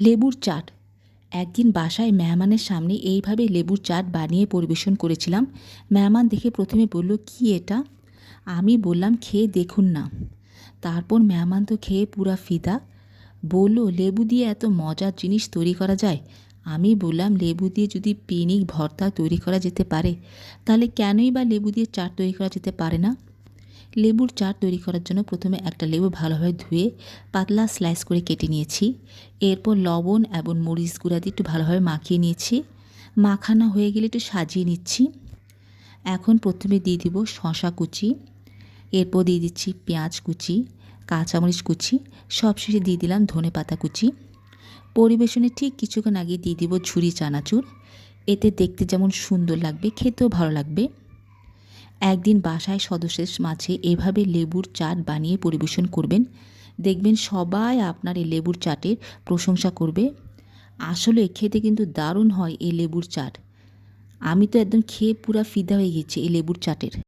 লেবুর চাট। একদিন বাসায় মেহমানের সামনে এইভাবে লেবুর চাট বানিয়ে পরিবেশন করেছিলাম। মেহমান দেখে প্রথমে বলল, "কি এটা?" আমি বললাম, "খেয়ে দেখুন না।" তারপর মেহমান তো খেয়ে পুরা ফিদা। বলল, "লেবু দিয়ে এত মজার জিনিস তৈরি করা যায়?" আমি বললাম, লেবু দিয়ে যদি পিনিক ভর্তা তৈরি করা যেতে পারে, তাহলে কেনই বা লেবু দিয়ে চাট তৈরি করা যেতে পারে না? লেবুর চাট তৈরি করার জন্য প্রথমে একটা লেবু ভালোভাবে ধুয়ে পাতলা স্লাইস করে কেটে নিয়েছি। এরপর লবণ এবং মরিচ গুঁড়া দিয়ে একটু ভালোভাবে মাখিয়ে নিয়েছি। মাখানো হয়ে গেলে একটু সাজিয়ে নিচ্ছি। এখন প্রথমে দিয়ে দিব শসা কুচি, এরপর দিয়ে দিচ্ছি পেঁয়াজ কুচি, কাঁচামরিচ কুচি, সবশেষে দিয়ে দিলাম ধনেপাতা কুচি। পরিবেশনের ঠিক কিছুক্ষণ আগে দিয়ে দিব ঝুরি চানাচুর। এতে দেখতে যেমন সুন্দর লাগবে, খেতেও ভালো লাগবে। একদিন বাসায় সদস্যের মাঝে এভাবে লেবুর চাট বানিয়ে পরিবেশন করবেন। দেখবেন সবাই আপনার এই লেবুর চাটের প্রশংসা করবে। আসলে খেতে কিন্তু দারুণ হয় এই লেবুর চাট। আমি তো একদম খেয়ে পুরা ফিদা হয়ে গেছি এই লেবুর চাটের।